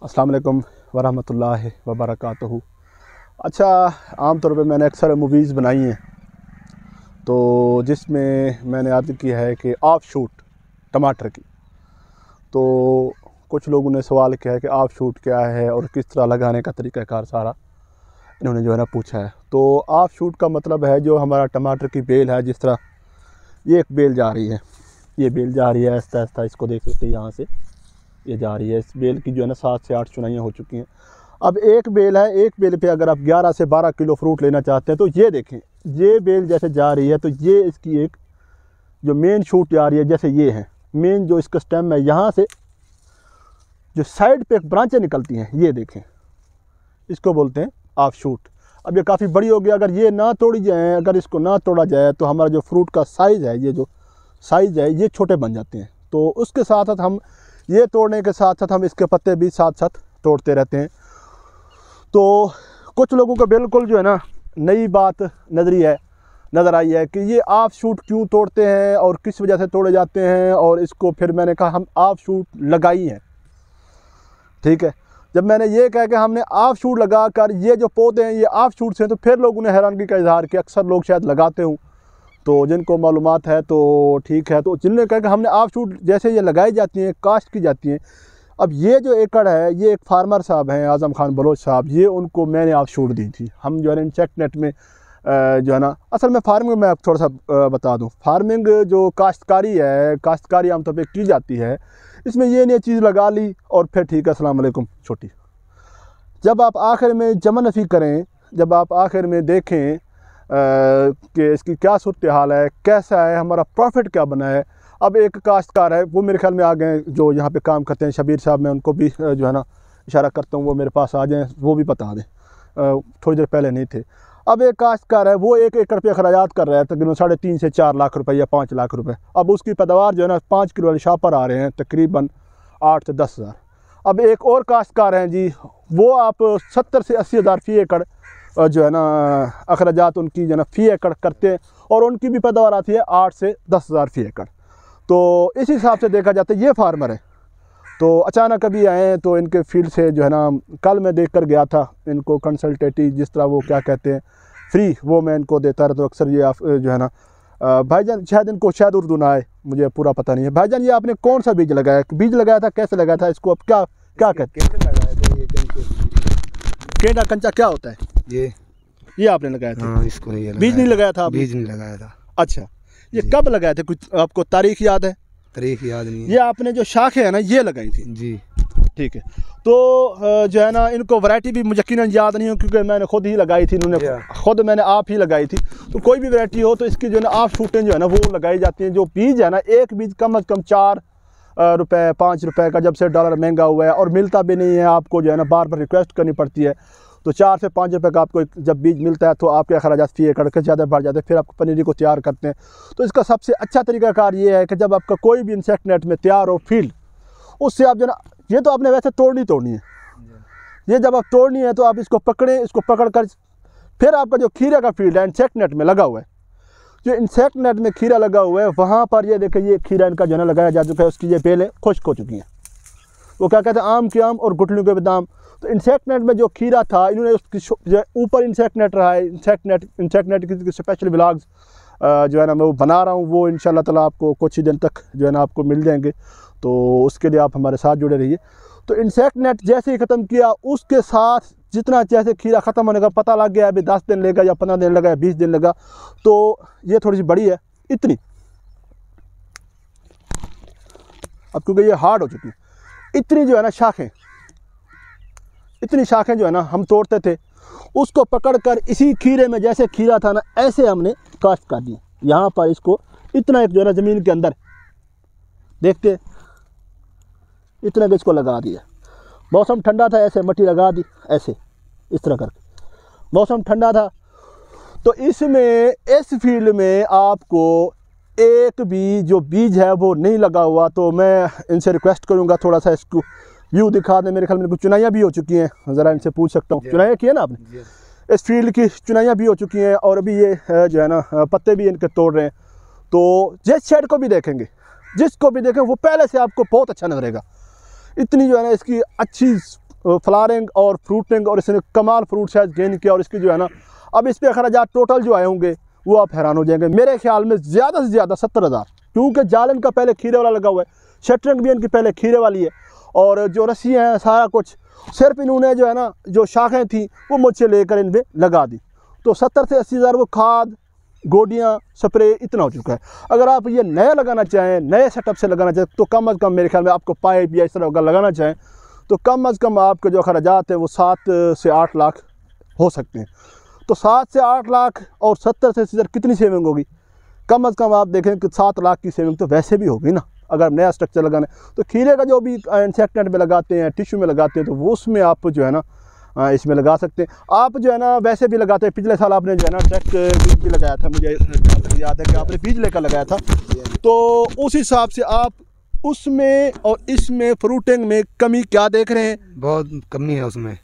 अस्सलाम वालेकुम वरहमतुल्लाहि वबरकातुहू। अच्छा, आमतौर पे मैंने अक्सर मूवीज़ बनाई हैं तो जिसमें मैंने अर्ज़ किया है कि ऑफ शूट टमाटर की। तो कुछ लोगों ने सवाल किया है कि ऑफ शूट क्या है और किस तरह लगाने का तरीक़ाकार सारा इन्होंने जो है ना पूछा है। तो ऑफ शूट का मतलब है जो हमारा टमाटर की बेल है, जिस तरह ये एक बेल जा रही है, ये बेल जा रही है आहिस्ता आहिस्ता, इसको देख सकते हैं यहाँ से ये जा रही है। इस बेल की जो है ना 7 से 8 चुनाइयाँ हो चुकी हैं। अब एक बेल है, एक बेल पे अगर आप 11 से 12 किलो फ्रूट लेना चाहते हैं तो ये देखें, ये बेल जैसे जा रही है तो ये इसकी एक जो मेन शूट जा रही है, जैसे ये है मेन जो इसका स्टेम है, यहाँ से जो साइड पे एक ब्रांचें निकलती हैं, ये देखें, इसको बोलते हैं ऑफ शूट। अब ये काफ़ी बड़ी हो गई, अगर ये ना तोड़ी जाए, अगर इसको ना तोड़ा जाए तो हमारा जो फ्रूट का साइज़ है, ये जो साइज़ है ये छोटे बन जाते हैं। तो उसके साथ साथ हम ये तोड़ने के साथ साथ हम इसके पत्ते भी साथ साथ तोड़ते रहते हैं। तो कुछ लोगों को बिल्कुल जो है ना नई बात नज़र आई है कि ये ऑफ शूट क्यों तोड़ते हैं और किस वजह से तोड़े जाते हैं। और इसको फिर मैंने कहा हम ऑफ शूट लगाई हैं, ठीक है। जब मैंने ये कहा कि हमने ऑफ शूट लगा कर ये जो पौधे हैं ये ऑफ शूट से हैं, तो फिर लोगों ने हैरानगी का इजहार किया। अक्सर लोग शायद लगाते हूँ, तो जिनको मालूमात है तो ठीक है। तो जिन्होंने कहा कि हमने ऑफ शूट जैसे ये लगाई जाती हैं, काश्त की जाती हैं। अब ये जो एकड़ है, ये एक फार्मर साहब हैं आज़म खान बलोच साहब, ये उनको मैंने ऑफ शूट दी थी। हम जो है ना इंसेक्ट नेट में जो है ना, असल में फार्मिंग में थोड़ा सा बता दूं, फार्मिंग जो काश्तकारी है, काश्तकारी आमतौर पर की जाती है, इसमें ये नई चीज़ लगा ली और फिर ठीक है, अस्सलाम वालेकुम छोटी। जब आप आखिर में जमा नफ़ी करें, जब आप आखिर में देखें कि इसकी क्या सूरत हाल है, कैसा है, हमारा प्रॉफिट क्या बना है। अब एक काश्तकार है, वो मेरे ख्याल में आ गए, जो यहाँ पे काम करते हैं, शबीर साहब, मैं उनको भी जो है ना इशारा करता हूँ, वो मेरे पास आ जाएँ, वो भी बता दें, थोड़ी देर पहले नहीं थे। अब एक काश्तकार है, वो 1 एकड़ पे अखराजात कर रहा है तकरीबन 3.5 से 4 लाख रुपए या 5 लाख रुपए। अब उसकी पैदावार जो है ना 5 किलो वाले शापर आ रहे हैं तकरीबन 8 से 10 हज़ार। अब एक और काश्तकार हैं जी, वो आप 70 से 80 हज़ार फ़ी एकड़ जो है ना अखराजात उनकी जो है ना फ़ी एकड़ करते हैं, और उनकी भी पैदावार आती है 8 से 10 हज़ार फ़ी एकड़। तो इस हिसाब से देखा जाता है ये फार्मर है। तो अचानक अभी आए तो इनके फील्ड से जो है ना, कल मैं देख कर गया था इनको कंसल्टेटिव, जिस तरह वो क्या कहते हैं फ्री, वो मैं इनको देता रहता हूँ अक्सर। ये जो है ना भाईजान, शायद इनको शायद उर्दू ना आए, मुझे पूरा पता नहीं है। भाईजान ये आपने कौन सा बीज लगाया था, कैसे लगाया था, इसको अब क्या क्या कहते हैं? केंडा कंचा क्या होता है? ये आपने लगाया था? हाँ, इसको नहीं बीज नहीं लगाया था? बीज नहीं लगाया था। अच्छा, ये कब लगाए थे, कुछ आपको तारीख याद है? तारीख याद नहीं है। ये आपने जो शाखें है ना ये लगाई थी जी, ठीक है। तो जो है ना इनको वैरायटी भी मुझे यकीनन याद नहीं हो, क्योंकि मैंने खुद ही लगाई थी, इन्होंने खुद मैंने आप ही लगाई थी। तो कोई भी वैरायटी हो तो इसकी जो है ना ऑफ शूटें जो है ना वो लगाई जाती हैं। जो बीज है ना, एक बीज कम अज़ कम 4 रुपये 5 रुपये का, जब से डॉलर महंगा हुआ है और मिलता भी नहीं है, आपको जो है ना बार बार रिक्वेस्ट करनी पड़ती है। तो 4 से 5 रुपये का आपको जब बीज मिलता है तो आपके अखराजात फ़ी एकड़ के ज़्यादा बढ़ जाते हैं। फिर आप पनीरी को तैयार करते हैं। तो इसका सबसे अच्छा तरीक़ाकार ये है कि जब आपका कोई भी इंसेक्ट नेट में तैयार हो फील्ड, उससे आप जो ना, ये तो आपने वैसे तोड़नी है, ये जब आप तोड़नी है तो आप इसको पकड़ें, इसको पकड़ कर फिर आपका जो खीरे का फील्ड है इंसेक्ट नेट में लगा हुआ है, जो इंसेक्ट नेट में खीरा लगा हुआ है वहाँ पर ये देखें, ये खीरा इनका जो है लगाया जा चुका है, उसकी ये बेलें खुश्क हो चुकी हैं। वो क्या कहते हैं, आम के आम और गुठलियों के बादाम। तो इंसेक्ट नेट में जो खीरा था, इन्होंने उसकी ऊपर इंसेक्ट नेट रहा है, इंसेक्ट नेट की स्पेशल व्लॉग्स जो है ना मैं वो बना रहा हूँ, वो इंशाल्लाह ताला आपको कुछ ही दिन तक जो है ना आपको मिल जाएंगे। तो उसके लिए आप हमारे साथ जुड़े रहिए। तो इंसेक्ट नेट जैसे ही ख़त्म किया, उसके साथ जितना जैसे खीरा ख़त्म होने का पता लग गया, अभी 10 दिन लेगा या 15 दिन लगा या 20 दिन लगा, तो ये थोड़ी सी बड़ी है इतनी, अब क्योंकि ये हार्ड हो चुकी है, इतनी जो है ना शाखें, इतनी शाखें जो है ना हम तोड़ते थे, उसको पकड़कर इसी खीरे में जैसे खीरा था ना ऐसे हमने काश्त कर दिया। यहाँ पर इसको इतना एक जो है ना ज़मीन के अंदर देखते इतना भी इसको लगा दिया। मौसम ठंडा था, ऐसे मट्टी लगा दी, ऐसे इस तरह करके मौसम ठंडा था। तो इसमें इस फील्ड में आपको एक भी जो बीज है वो नहीं लगा हुआ। तो मैं इनसे रिक्वेस्ट करूँगा थोड़ा सा इसको व्यू दिखा दें। मेरे ख्याल में कुछ चुनाइयाँ भी हो चुकी हैं, ज़रा इनसे पूछ सकता हूँ, चुनाइयाँ की है ना आपने? इस फील्ड की चुनाइयाँ भी हो चुकी हैं और अभी ये जो है ना पत्ते भी इनके तोड़ रहे हैं। तो जिस शेड को भी देखेंगे, जिसको भी देखें, वो पहले से आपको बहुत अच्छा नजरेगा। इतनी जो है ना इसकी अच्छी फ्लावरिंग और फ्रूटिंग, और इसने कमाल फ्रूट साइज गेन किया। और इसकी जो है ना अब इस पर अखराजात टोटल जो आए होंगे वो आप हैरान हो जाएंगे। मेरे ख्याल में ज़्यादा से ज़्यादा 70,000, क्योंकि जाल इनका पहले खीरे वाला लगा हुआ है, शटरिंग भी इनकी पहले खीरे वाली है, और जो रस्सी हैं सारा कुछ सिर्फ इन्होंने जो है ना जो शाखें थी वो मुझसे लेकर इनमें लगा दी। तो 70 से 80,000 वो खाद, गोडियाँ, स्प्रे इतना हो चुका है। अगर आप ये नया लगाना चाहें, नए सेटअप से लगाना चाहें, तो कम अज़ कम मेरे ख्याल में आपको पाइप या इस तरह अगर लगाना चाहें तो कम अज़ कम आपके जो अखराजात है वो 7 से 8 लाख हो सकते हैं। तो 7 से 8 लाख और 70 से 80,000 कितनी सेविंग होगी? कम अज़ कम आप देखें कि 7 लाख की सेविंग तो वैसे भी होगी ना अगर नया स्ट्रक्चर लगाना है। तो खीरे का जो भी इंसेक्टेंट में लगाते हैं, टिश्यू में लगाते हैं, तो वो उसमें आप जो है ना इसमें लगा सकते हैं। आप जो है ना वैसे भी लगाते हैं। पिछले साल आपने जो है ना ट्रैक बीज भी लगाया था, मुझे याद है कि आपने बीज लेकर लगाया था। तो उस हिसाब से आप उसमें और इसमें फ्रूटिंग में कमी क्या देख रहे हैं? बहुत कमी है उसमें।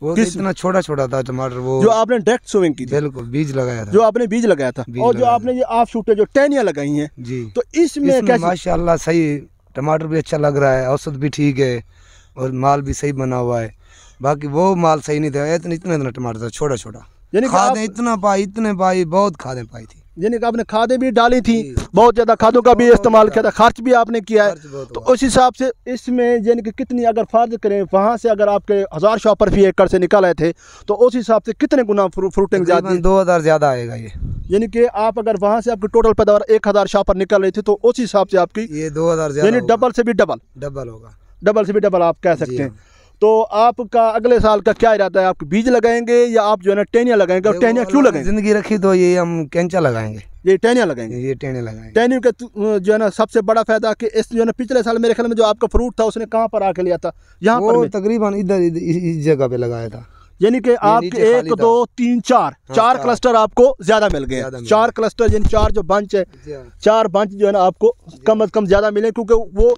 वो इतना छोटा छोटा था टमाटर, वो जो आपने डायरेक्ट सोइंग की थी, बिल्कुल बीज लगाया था, जो आपने बीज लगाया था, और जो आपने ये आप शूटे जो टहनियाँ लगाई हैं जी, तो इसमें कैसे? माशाल्लाह सही, टमाटर भी अच्छा लग रहा है, औसत भी ठीक है और माल भी सही बना हुआ है। बाकी वो माल सही नहीं था, इतना टमाटर था छोटा छोटा। यानी खादें इतने पाई बहुत खादें पाई थी, यानी कि आपने खादें भी डाली थी, बहुत ज़्यादा खादों का भी इस्तेमाल किया था, खर्च भी आपने किया है। तो उस हिसाब से इसमें यानी कि कितनी अगर फर्ज करें वहाँ से अगर आपके 1000 शॉपर फी एकड़ से निकल आए थे तो उस हिसाब से कितने गुना फ्रूटिंग ज़्यादा? 2000 ज़्यादा आएगा ये। यानी कि आप अगर वहाँ से आपकी टोटल पैदावार 1000 शॉपर निकल रही थी तो उस हिसाब से आपकी ये 2000 यानी डबल से भी डबल होगा, डबल से भी डबल आप कह सकते हैं। तो आपका अगले साल का क्या इरादा है? आप बीज लगाएंगे या आप जो है ना टहनियाँ लगाएंगे? और टहनियाँ क्यों लगाएंगे? जिंदगी रखी तो ये हम कैंचा लगाएंगे, ये टहनियाँ लगाएंगे, ये टहनियाँ लगाएंगे। टहनियों का जो है ना सबसे बड़ा फायदा कि इस जो है ना पिछले साल मेरे ख्याल में जो आपका फ्रूट था उसने कहाँ पर आके लिया था? यहाँ पर तकरीबन इधर इस जगह पे लगाया था। यानी कि आपके 1 2 3 4 क्लस्टर आपको ज्यादा मिल गए। 4 क्लस्टर यानी 4 जो बंच है, 4 बंच जो है ना आपको कम से कम ज्यादा मिले, क्योंकि वो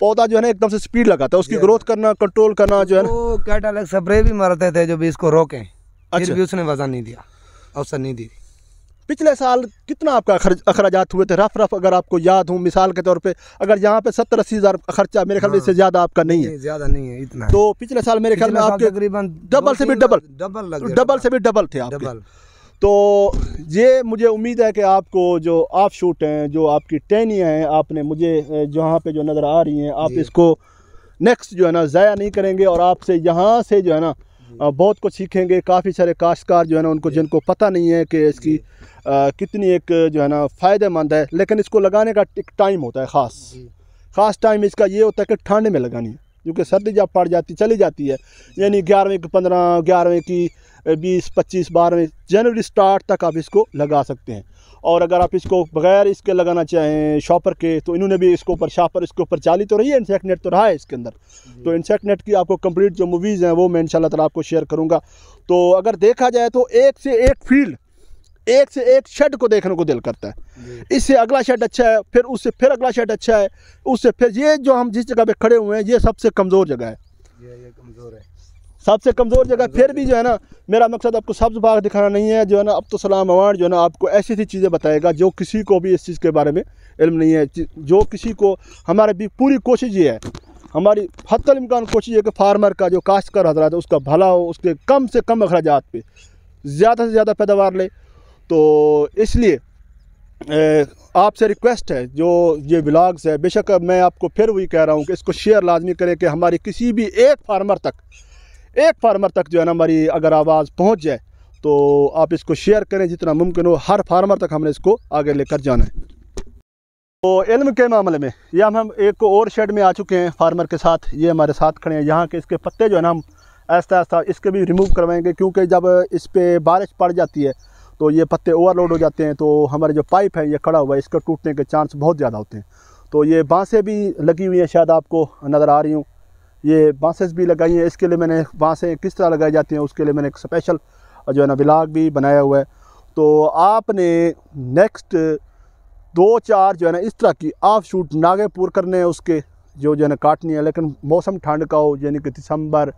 पौधा जो है ना एकदम से स्पीड लगाता है, उसकी ग्रोथ करना, कंट्रोल करना जो है ना। वो कैटालॉग स्प्रे भी मारते थे जो भी इसको रोकें, फिर भी उसने वजन नहीं दिया, अवसर नहीं दी। पिछले साल कितना आपका अखराजात हुए थे रफ अगर आपको याद हो? मिसाल के तौर पे अगर यहाँ पे 70-80 हज़ार खर्चा मेरे ख्याल में इससे ज़्यादा आपका नहीं है, ज़्यादा नहीं है इतना। तो पिछले साल मेरे ख्याल में आपके तकरीबन डबल से भी डबल थे आपके। तो ये मुझे उम्मीद है कि आपको जो आप शूट हैं, जो आपकी टहनियाँ हैं, आपने मुझे जहाँ पे जो नज़र आ रही हैं, आप इसको नेक्स्ट जो है ना ज़ाया नहीं करेंगे और आपसे यहाँ से जो है ना बहुत कुछ सीखेंगे। काफ़ी सारे काश्तकार जो है ना उनको जिनको पता नहीं है कि इसकी कितनी एक जो है ना फ़ायदेमंद है, लेकिन इसको लगाने का एक टाइम होता है, ख़ास टाइम इसका ये होता है कि ठंड में लगानी है, क्योंकि सर्दी जब पड़ जाती चली जाती है, यानी 11वें की 15, 11वें की 20, 25, 12वें जनवरी स्टार्ट तक आप इसको लगा सकते हैं। और अगर आप इसको बगैर इसके लगाना चाहें शॉपर के, तो इन्होंने भी इसके ऊपर शॉपर इसके ऊपर चाली तो रही है, इंसेक्ट नेट तो रहा है इसके अंदर। तो इंसेक्ट नेट की आपको कंप्लीट जो मूवीज़ हैं वो मैं इंशाल्लाह ताला आपको शेयर करूँगा। तो अगर देखा जाए तो एक से एक फील्ड, एक से एक शेड को देखने को दिल करता है। इससे अगला शेड अच्छा है, फिर उससे फिर अगला शेड अच्छा है, उससे फिर ये जो हम जिस जगह पे खड़े हुए हैं ये सबसे कमज़ोर जगह है, ये कमज़ोर है, सबसे कमज़ोर जगह। फिर भी जो है ना मेरा मकसद आपको सब्ज़ बाग दिखाना नहीं है, जो है ना अब्दुलसलाम अवान जो है ना आपको ऐसी ऐसी चीज़ें बताएगा जो किसी को भी इस चीज़ के बारे में इल्म नहीं है, जो किसी को। हमारी भी पूरी कोशिश ये है, हमारी हत्तल इम्कान कोशिश है कि फार्मर का जो काश्तकार हज़रात है उसका भला हो, उसके कम से कम अखराजात पे ज़्यादा से ज़्यादा पैदावार ले। तो इसलिए आपसे रिक्वेस्ट है, जो ये व्लॉग्स है, बेशक मैं आपको फिर वही कह रहा हूँ कि इसको शेयर लाजमी करें कि हमारी किसी भी एक फार्मर तक जो है ना हमारी अगर आवाज़ पहुँच जाए तो आप इसको शेयर करें जितना मुमकिन हो। हर फार्मर तक हमने इसको आगे लेकर जाना है। तो इल्म के मामले में ये हम एक और शेड में आ चुके हैं फार्मर के साथ, ये हमारे साथ खड़े हैं। यहाँ के इसके पत्ते जो है ना हम आहिस्ता आहिस्ता इसके भी रिमूव करवाएंगे, क्योंकि जब इस पर बारिश पड़ जाती है तो ये पत्ते ओवरलोड हो जाते हैं, तो हमारे जो पाइप है ये खड़ा हुआ है, इसके टूटने के चांस बहुत ज़्यादा होते हैं। तो ये बांसें भी लगी हुई हैं, शायद आपको नज़र आ रही हूँ, ये बांसेस भी लगाई हैं। इसके लिए मैंने बांसें किस तरह लगाई जाती हैं उसके लिए मैंने एक स्पेशल जो है ना व्लॉग भी बनाया हुआ है। तो आपने नेक्स्ट 2-4 जो है ना इस तरह की आप शूट नागे पूर करने हैं, उसके जो है ना काटनी है, लेकिन मौसम ठंड का हो, यानी कि दिसंबर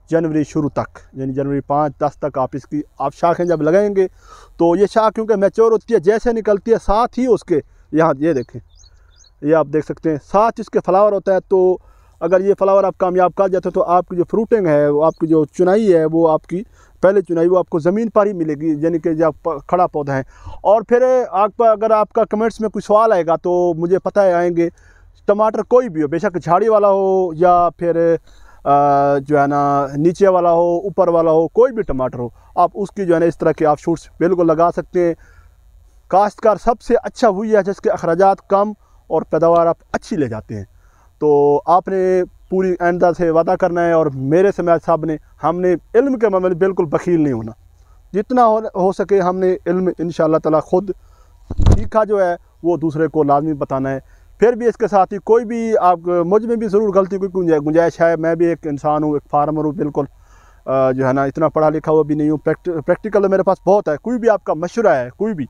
जनवरी शुरू तक, यानी जनवरी 5-10 तक आप इसकी शाखें जब लगाएंगे तो ये शाख क्योंकि मैच्योर होती है, जैसे निकलती है साथ ही उसके यहाँ ये देखें, ये आप देख सकते हैं साथ इसके फ्लावर होता है। तो अगर ये फ्लावर आप कामयाब कर जाते हो तो आपकी जो फ्रूटिंग है, वो आपकी जो चुनाई है, वो आपकी पहले चुनाई वो आपको ज़मीन पर ही मिलेगी, यानी कि जब खड़ा पौधा है। और फिर अगर आपका कमेंट्स में कोई सवाल आएगा तो मुझे पता है आएंगे, टमाटर कोई भी हो, बेशक झाड़ी वाला हो या फिर जो है ना नीचे वाला हो, ऊपर वाला हो, कोई भी टमाटर हो, आप उसकी जो है ना इस तरह के आप शूट्स बिल्कुल लगा सकते हैं। काश्तकार सबसे अच्छा हुई है जिसके अखराजात कम और पैदावार आप अच्छी ले जाते हैं। तो आपने पूरी आइंदा से वादा करना है, और मेरे समाज साहब ने, हमने इल्म के मामले में बिल्कुल बखील नहीं होना। जितना हो सके हमने इल्म इंशाअल्लाह ताला खुद सीखा जो है वो दूसरे को लाजमी बताना है। फिर भी इसके साथ ही कोई भी आप, मुझ में भी ज़रूर गलती कोई गुंजाइश है, मैं भी एक इंसान हूँ, एक फार्मर हूँ, बिल्कुल जो है ना इतना पढ़ा लिखा हुआ भी नहीं हूँ। प्रैक्टिकल मेरे पास बहुत है। कोई भी आपका मशवरा है कोई भी,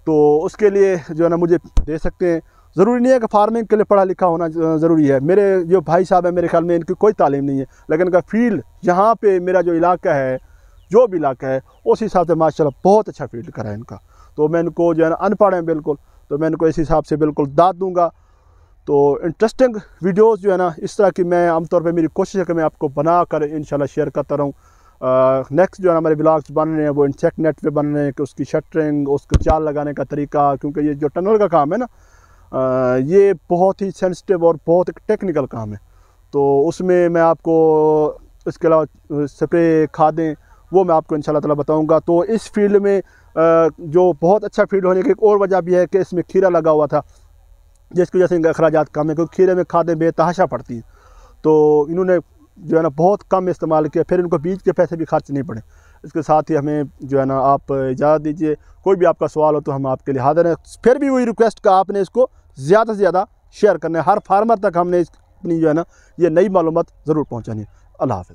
तो उसके लिए जो है ना मुझे दे सकते हैं। ज़रूरी नहीं है कि फार्मिंग के लिए पढ़ा लिखा होना ज़रूरी है। मेरे जो भाई साहब हैं, मेरे ख्याल में इनकी कोई तालीम नहीं है, लेकिन इनका फील्ड जहाँ पे मेरा जो इलाका है, जो भी इलाका है, उस हिसाब से माशाल्लाह बहुत अच्छा फील्ड करा है इनका। तो मैं इनको जो है ना अनपढ़ हैं बिल्कुल, तो मैं इनको इस हिसाब से बिल्कुल दाद दूँगा। तो इंटरेस्टिंग वीडियोस जो है ना इस तरह की मैं आमतौर पे मेरी कोशिश है कि मैं आपको बना कर इंशाल्लाह शेयर करता रहूँ। नेक्स्ट जो है ना हमारे ब्लॉग्स बन रहे हैं वो इंसेक्ट नेट पे बन रहे हैं, कि उसकी शटरिंग, उसको चाल लगाने का तरीका, क्योंकि ये जो टनल का काम है ना ये बहुत ही सेंसिटिव और बहुत एक टेक्निकल काम है। तो उसमें मैं आपको इसके अलावा स्प्रे खादें वो मैं आपको इंशाल्लाह ताला बताऊँगा। तो इस फील्ड में जो बहुत अच्छा फील्ड होने की एक और वजह भी है कि इसमें खीरा लगा हुआ था, जिसकी वजह से इनके अखराजात कम है, क्योंकि खीरे में खादें बेतहाशा पड़ती हैं। तो इन्होंने जो है ना बहुत कम इस्तेमाल किया, फिर इनको बीज के पैसे भी खर्च नहीं पड़े। इसके साथ ही हमें जो है ना आप इजाज़त दीजिए। कोई भी आपका सवाल हो तो हम आपके लिए हाज़िर हैं। फिर भी वही रिक्वेस्ट का आपने इसको ज़्यादा से ज़्यादा शेयर करना है, हर फार्मर तक हमने अपनी जो है ना ये नई मालूमात ज़रूर पहुँचानी है। अल्लाह हाफ़िज़।